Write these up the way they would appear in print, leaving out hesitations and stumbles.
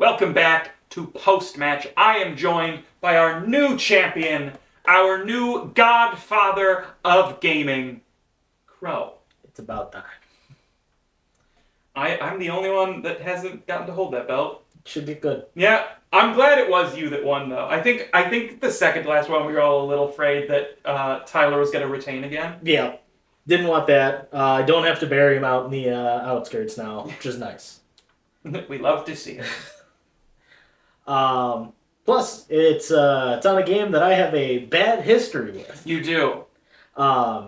Welcome back to Post-Match. I am joined by our new champion, our new godfather of gaming, Crow. It's about time. I'm the only one that hasn't gotten to hold that belt. Should be good. Yeah, I'm glad it was you that won, though. I think the second to last one we were all a little afraid that Tyler was going to retain again. Yeah. Didn't want that. I don't have to bury him out in the outskirts now, which is nice. We love to see it. Plus, it's on a game that I have a bad history with. You do.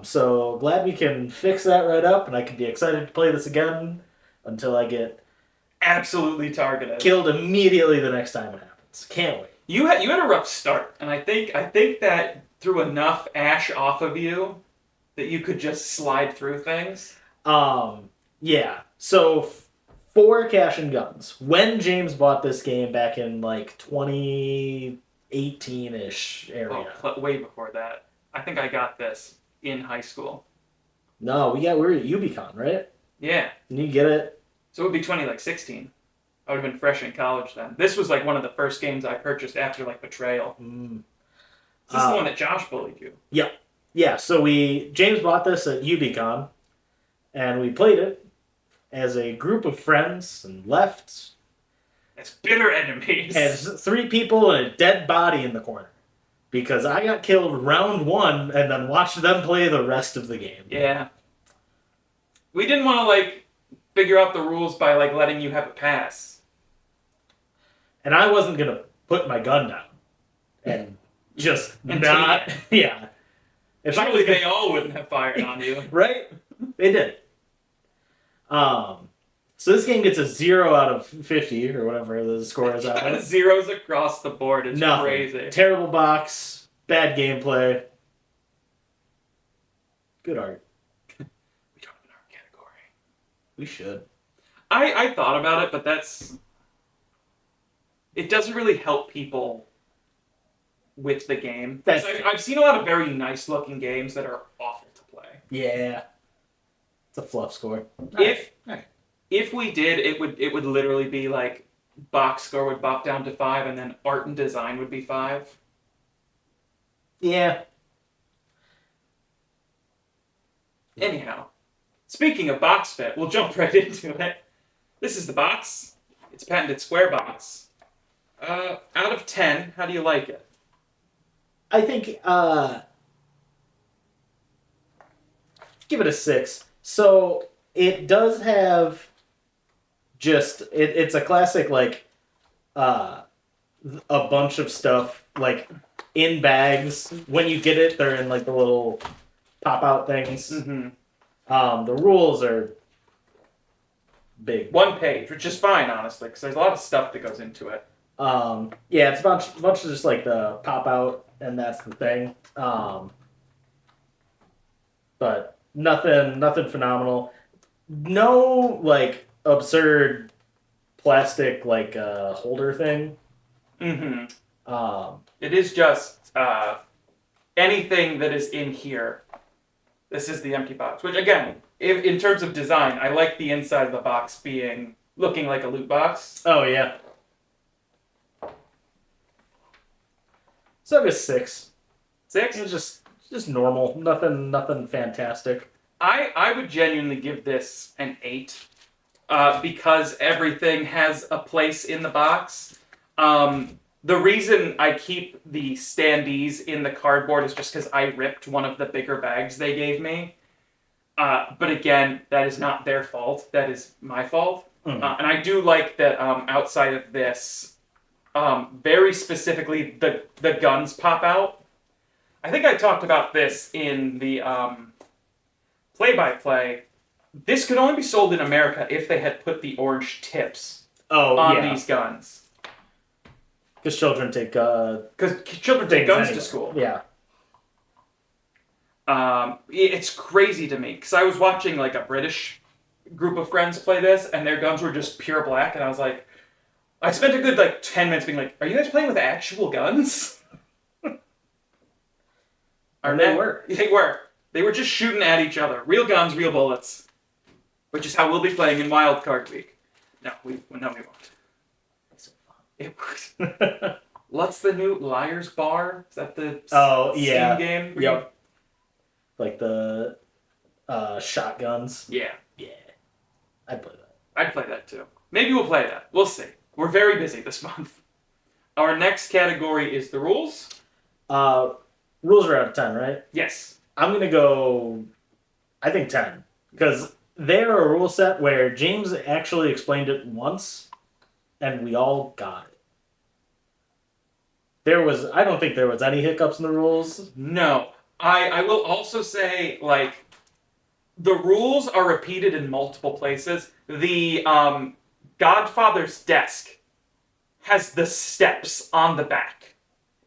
So glad we can fix that right up, and I can be excited to play this again until I get absolutely targeted. Killed immediately the next time it happens. Can't wait. You had a rough start, and I think that threw enough ash off of you that you could just slide through things. Yeah. So for Cash and Guns, when James bought this game back in like 2018-ish area. Oh, way before that. I think I got this in high school. No, we were at UBCon, right? Yeah. Didn't you get it? So it would be 2016. I would have been fresh in college then. This was like one of the first games I purchased after like Betrayal. This is the one that Josh bullied you. Yep. Yeah, so James bought this at UBCon, and we played it as a group of friends and left. As bitter enemies. As 3 people and a dead body in the corner. Because I got killed round 1 and then watched them play the rest of the game. Yeah. We didn't want to like figure out the rules by like letting you have a pass. And I wasn't going to put my gun down. And just not... Yeah. If surely they all wouldn't have fired on you. Right? They did. So this game gets a 0 out of 50, or whatever the score is out of. Zeros across the board. It's crazy. Terrible box. Bad gameplay. Good art. We don't have an art category. We should. I thought about it, but it doesn't really help people with the game. I've seen a lot of very nice looking games that are awful to play. Yeah. It's a fluff score. If we did, it would literally be like box score would bop down to 5 and then art and design would be 5. Yeah. Anyhow, speaking of box fit, we'll jump right into it. This is the box. It's a patented square box. Out of 10, how do you like it? I think, give it a 6. So, it does have it's a classic, like, a bunch of stuff, like, in bags. When you get it, they're in, like, the little pop-out things. Mm-hmm. The rules are big. 1 page, which is fine, honestly, because there's a lot of stuff that goes into it. Yeah, it's a bunch of just, like, the pop-out, and that's the thing. But nothing phenomenal. No, like, absurd plastic, like, holder thing. Mm-hmm. It is just anything that is in here. This is the empty box, which, again, in terms of design, I like the inside of the box looking like a loot box. Oh, yeah. So I guess 6. 6? It's just normal. Nothing fantastic. I would genuinely give this an 8 because everything has a place in the box. The reason I keep the standees in the cardboard is just because I ripped one of the bigger bags they gave me. But again, that is not their fault. That is my fault. Mm-hmm. And I do like that outside of this, very specifically, the guns pop out. I think I talked about this in the play-by-play. This could only be sold in America if they had put the orange tips on these guns. Because children take guns to school. Yeah. It's crazy to me because I was watching like a British group of friends play this, and their guns were just pure black, and I was like, I spent a good like 10 minutes being like, "Are you guys playing with actual guns?" They were. They were just shooting at each other. Real guns, real bullets. Which is how we'll be playing in Wild Card Week. No, we won't. It was. What's the new Liar's Bar? Is that the Oh, Steam yeah. game? Yep. Like the shotguns. Yeah. Yeah. I'd play that. I'd play that too. Maybe we'll play that. We'll see. We're very busy this month. Our next category is the rules. Uh, rules are out of 10, right? Yes. I'm going to go, I think 10. Because they're a rule set where James actually explained it once, and we all got it. I don't think there was any hiccups in the rules. No. I will also say, like, the rules are repeated in multiple places. The Godfather's desk has the steps on the back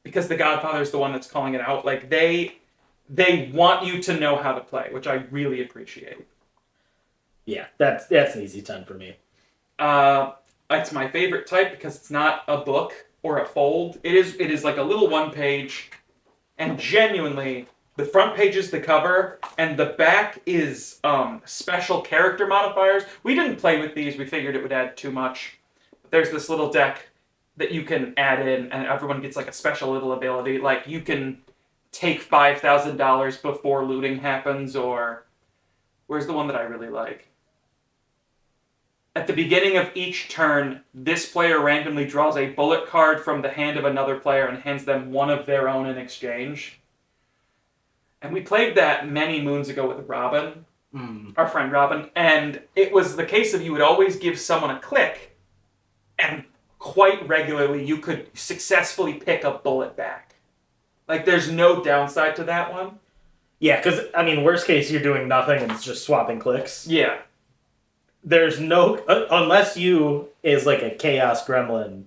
because the Godfather's the one that's calling it out. Like they want you to know how to play, which I really appreciate. Yeah, that's an easy 10 for me. It's my favorite type because it's not a book or a fold. It is like a little one page, and genuinely the front page is the cover, and the back is special character modifiers. We didn't play with these. We figured it would add too much. There's this little deck that you can add in, and everyone gets like a special little ability. Like you can take $5,000 before looting happens, or where's the one that I really like? At the beginning of each turn, this player randomly draws a bullet card from the hand of another player and hands them one of their own in exchange. And we played that many moons ago with Robin, our friend Robin, and it was the case of you would always give someone a click, and quite regularly you could successfully pick a bullet back. Like, there's no downside to that one. Yeah, because, I mean, worst case, you're doing nothing and it's just swapping clicks. Yeah. There's no... unless you, is like a chaos gremlin,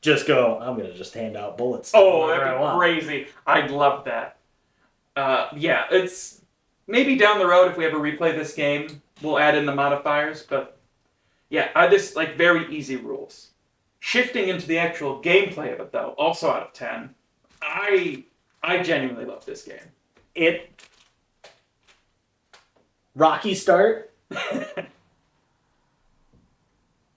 just go, I'm going to just hand out bullets. Oh, that'd be crazy. I'd love that. Yeah, it's... Maybe down the road, if we ever replay this game, we'll add in the modifiers, but... Yeah, I just, like, very easy rules. Shifting into the actual gameplay of it, though, also out of 10, I genuinely love this game. Rocky start.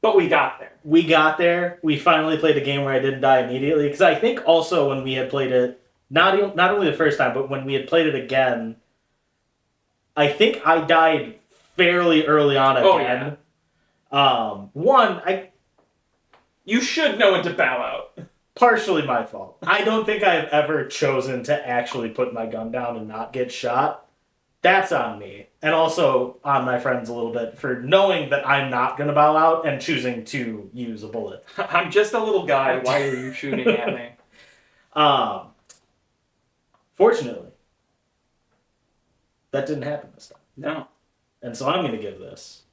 But we got there. We got there. We finally played a game where I didn't die immediately. Because I think also when we had played it, not only the first time, but when we had played it again, I think I died fairly early on again. Oh, yeah. You should know when to bow out. Partially my fault. I don't think I've ever chosen to actually put my gun down and not get shot. That's on me. And also on my friends a little bit for knowing that I'm not going to bow out and choosing to use a bullet. I'm just a little guy. Why are you shooting at me? Fortunately, that didn't happen this time. No. And so I'm going to give this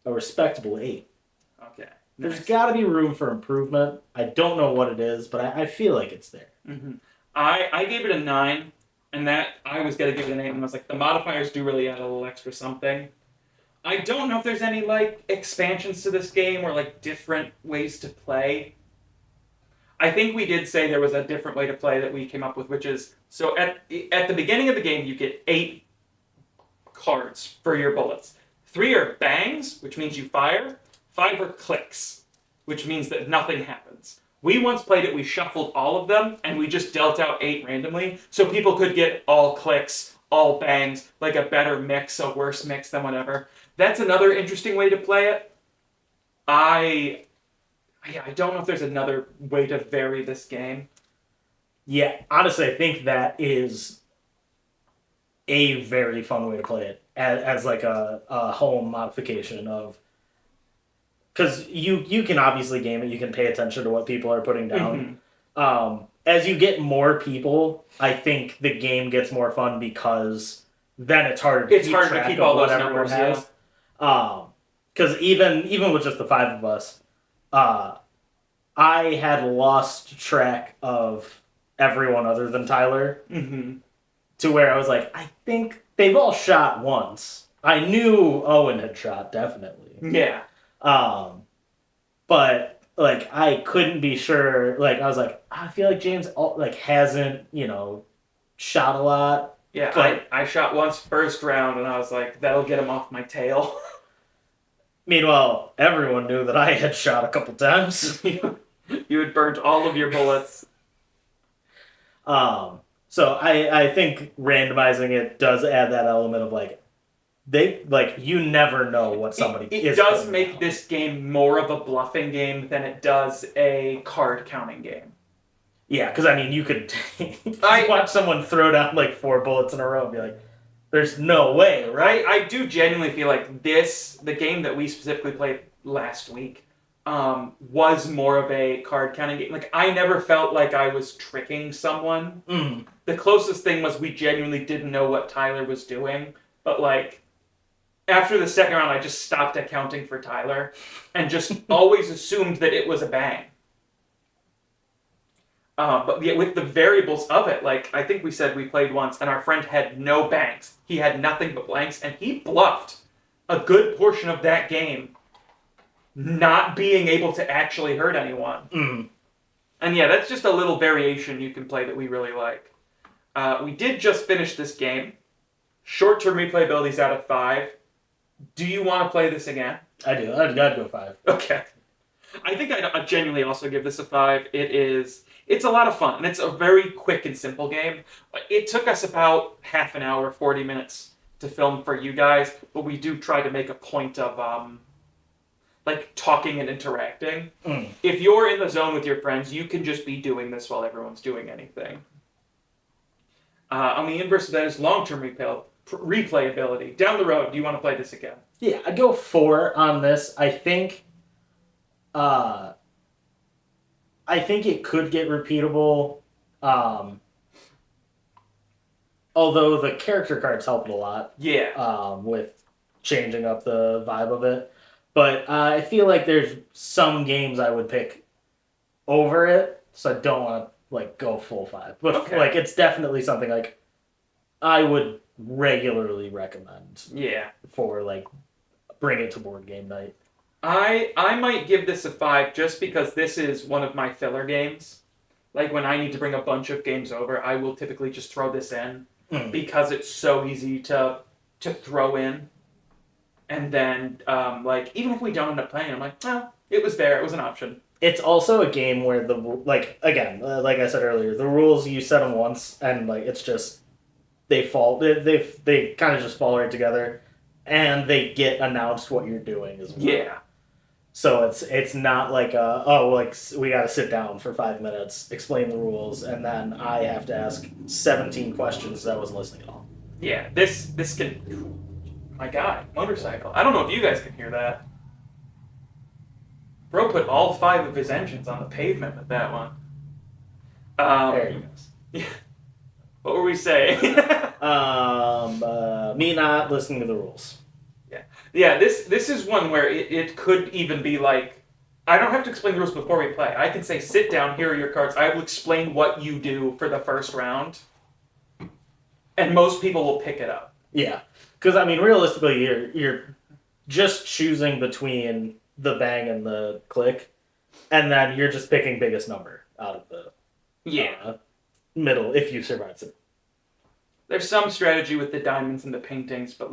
a respectable 8. Okay. There's got to be room for improvement. I don't know what it is, but I feel like it's there. Mm-hmm. I gave it a 9. And that, I was going to give it an 8, and I was like, the modifiers do really add a little extra something. I don't know if there's any, like, expansions to this game or, like, different ways to play. I think we did say there was a different way to play that we came up with, which is, so at the beginning of the game, you get 8 cards for your bullets. 3 are bangs, which means you fire. 5 are clicks, which means that nothing happens. We once played it, we shuffled all of them, and we just dealt out 8 randomly, so people could get all clicks, all bangs, like a better mix, a worse mix than whatever. That's another interesting way to play it. I don't know if there's another way to vary this game. Yeah, honestly, I think that is a very fun way to play it, as like a home modification of... Because you can obviously game it, you can pay attention to what people are putting down. Mm-hmm. As you get more people, I think the game gets more fun because then it's harder to keep track of what everyone has. Because even with just the 5 of us, I had lost track of everyone other than Tyler. Mm-hmm. To where I was like, I think they've all shot once. I knew Owen had shot, definitely. Yeah. But like I couldn't be sure. Like I was like, I feel like James like hasn't shot a lot. Yeah, but I shot once first round, and I was like, that'll get him off my tail. Meanwhile, everyone knew that I had shot a couple times. You had burnt all of your bullets. So I think randomizing it does add that element of you never know what somebody It is. does pulling make out. this game more of a bluffing game than it does a card counting game. Yeah, because I mean, you could I- watch someone throw down like 4 bullets in a row and be like, "There's no way, right?" I do genuinely feel like the game that we specifically played last week, was more of a card counting game. Like, I never felt like I was tricking someone. Mm. The closest thing was we genuinely didn't know what Tyler was doing, but like, after the second round, I just stopped accounting for Tyler and just always assumed that it was a bang. But yeah, with the variables of it, like, I think we said we played once and our friend had no banks. He had nothing but blanks and he bluffed a good portion of that game, not being able to actually hurt anyone. Mm. And yeah, that's just a little variation you can play that we really like. We did just finish this game. Short-term replayability is out of 5. Do you want to play this again? I do. I'd go 5. Okay. I think I'd genuinely also give this a 5. It's a lot of fun, and it's a very quick and simple game. It took us about half an hour, 40 minutes to film for you guys, but we do try to make a point of like talking and interacting. Mm. If you're in the zone with your friends, you can just be doing this while everyone's doing anything. On the inverse of that is long-term replayability. Down the road, do you want to play this again? Yeah, I'd go 4 on this. I think it could get repeatable. Although the character cards help it a lot. Yeah. With changing up the vibe of it. But I feel like there's some games I would pick over it, so I don't want to go full 5. But Okay. it's definitely something I would regularly recommend. Yeah. For bring it to board game night. I might give this a 5 just because this is one of my filler games. Like, when I need to bring a bunch of games over, I will typically just throw this in because it's so easy to throw in. And then, even if we don't end up playing, I'm like, well, it was there. It was an option. It's also a game where again, like I said earlier, the rules, you set them once and it's just they fall. They kind of just fall right together, and they get announced what you're doing as well. Yeah. So it's not we got to sit down for 5 minutes, explain the rules, and then I have to ask 17 questions because I wasn't listening at all. Yeah. This can. My God, motorcycle. I don't know if you guys can hear that. Bro put all 5 of his engines on the pavement with that one. There you go. Yeah. What were we saying? Me not listening to the rules. Yeah, this is one where it could even be like, I don't have to explain the rules before we play. I can say, sit down, here are your cards. I will explain what you do for the first round. And most people will pick it up. Yeah. Because, I mean, realistically, you're just choosing between the bang and the click, and then you're just picking biggest number out of the middle if you survive it. There's some strategy with the diamonds and the paintings, but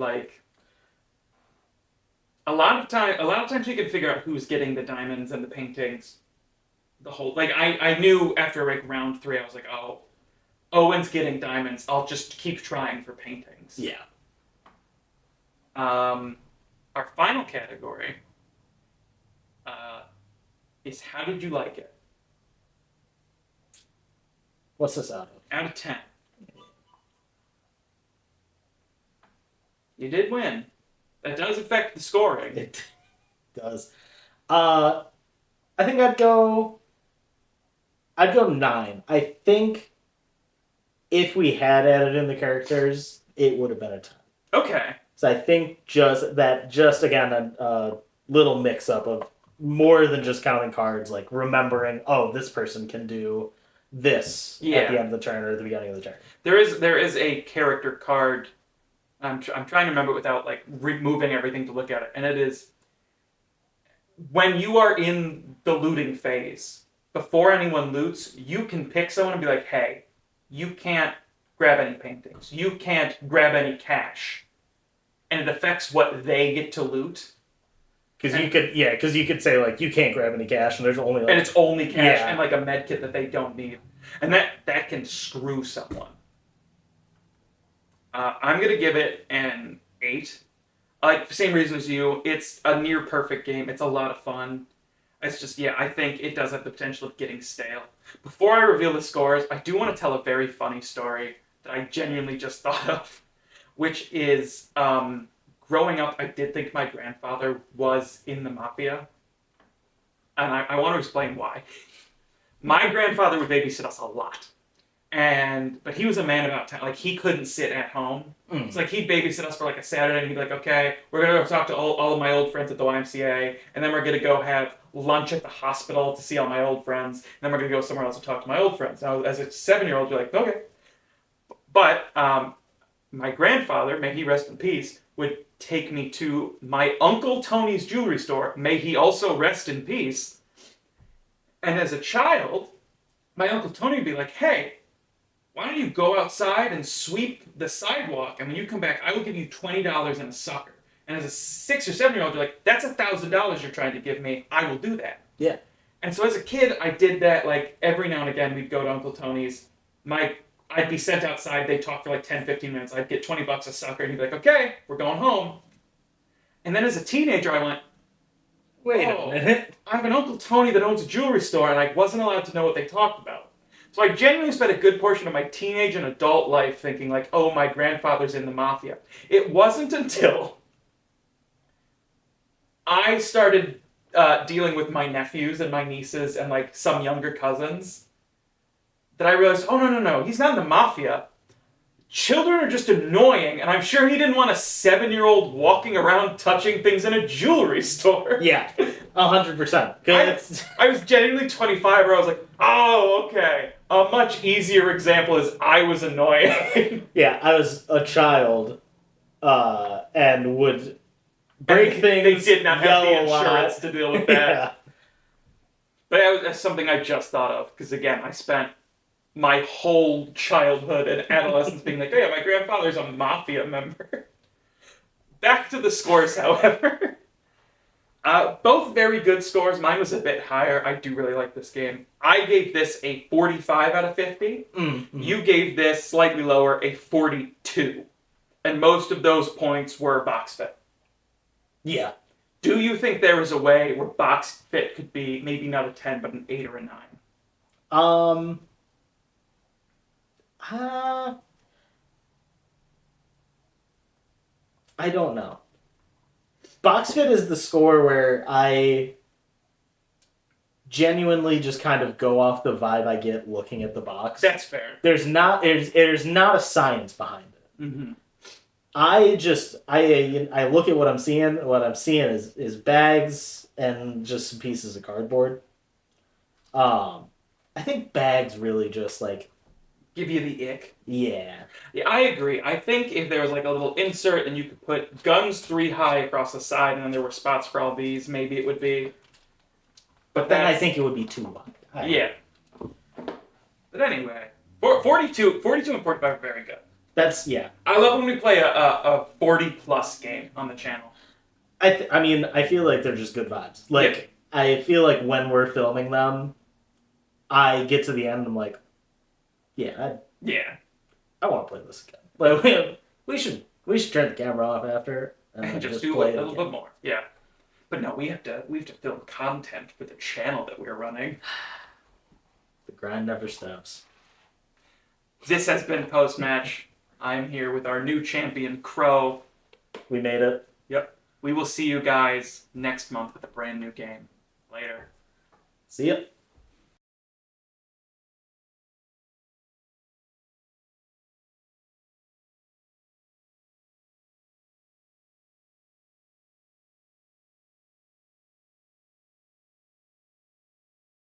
a lot of times you can figure out who's getting the diamonds and the paintings. The whole I knew after round 3, I was like, oh, Owen's getting diamonds. I'll just keep trying for paintings. Yeah. Our final category is how did you like it? What's this out of? Out of 10. You did win. That does affect the scoring. It does. I think I'd go 9. I think if we had added in the characters, it would have been a 10. Okay. So I think just again a little mix up of more than just counting cards, like remembering, oh, this person can do this at the end of the turn or at the beginning of the turn. There is a character card. I'm trying to remember it without removing everything to look at it, and it is when you are in the looting phase, before anyone loots, you can pick someone and be like, hey, you can't grab any paintings, you can't grab any cash, and it affects what they get to loot. Because you could say like you can't grab any cash, and there's only like and it's only cash Yeah. and like a med kit that they don't need, and that can screw someone. I'm gonna give it an 8. Like same reason as you. It's a near perfect game. It's a lot of fun. It's just I think it does have the potential of getting stale. Before I reveal the scores, I do want to tell a very funny story that I genuinely just thought of, which is growing up. I did think my grandfather was in the mafia, and I want to explain why. My grandfather would babysit us a lot. But he was a man about town. Like he couldn't sit at home. It's like he'd babysit us for like a Saturday, and he'd be like, "Okay, we're gonna go talk to all of my old friends at the YMCA, and then we're gonna go have lunch at the hospital to see all my old friends, and then we're gonna go somewhere else to talk to my old friends." Now, as a 7-year-old, you're like, "Okay," but my grandfather, may he rest in peace, would take me to my Uncle Tony's jewelry store. May he also rest in peace. And as a child, my Uncle Tony would be like, "Hey, why don't you go outside and sweep the sidewalk? And when you come back, I will give you $20 and a sucker." And as a 6 or 7-year-old, you're like, "That's $1,000 you're trying to give me. I will do that." Yeah. And so as a kid, I did that. Like every now and again, we'd go to Uncle Tony's. I'd be sent outside. They'd talk for like 10, 15 minutes. I'd get $20 a sucker, and he'd be like, "Okay, we're going home." And then as a teenager, I went, Wait "Oh, a minute. I have an Uncle Tony that owns a jewelry store, and I wasn't allowed to know what they talked about." So I genuinely spent a good portion of my teenage and adult life thinking like, "Oh, my grandfather's in the mafia." It wasn't until I started dealing with my nephews and my nieces and like some younger cousins that I realized, oh no, he's not in the mafia. Children are just annoying, and I'm sure he didn't want a 7-year-old walking around touching things in a jewelry store. Yeah, 100%. I was genuinely 25 where I was like, oh, okay. A much easier example is I was annoying. Yeah, I was a child and would break things. They did not have the yell a lot. insurance to deal with that. Yeah. But that's something I just thought of, because again, I spent my whole childhood and adolescence being like, oh yeah, my grandfather's a mafia member. Back to the scores, however. Both very good scores. Mine was a bit higher. I do really like this game. I gave this a 45 out of 50. Mm-hmm. You gave this slightly lower, a 42. And most of those points were box fit. Yeah. Do you think there is a way where box fit could be maybe not a 10, but an 8 or a 9? I don't know. Box fit is the score where I genuinely just kind of go off the vibe I get looking at the box. That's fair. There's not a science behind it. Mm-hmm. I look at what I'm seeing. What I'm seeing is bags and just some pieces of cardboard. I think bags really just like Give you the ick. Yeah, I agree. I think if there was like a little insert and you could put guns 3 high across the side and then there were spots for all these, maybe it would be. but then I think it would be too high. Yeah. But anyway, 42 and 45 are very good. That's yeah. I love when we play a 40 plus game on the channel. I mean, I feel like they're just good vibes. Like I feel like when we're filming them, I get to the end and I'm like, yeah, I want to play this again. Like we should turn the camera off after and just do play a little bit more. Yeah. But no, we have to film content for the channel that we're running. The grind never stops. This has been Post Match. I'm here with our new champion, Crow. We made it. Yep. We will see you guys next month with a brand new game. Later. See ya.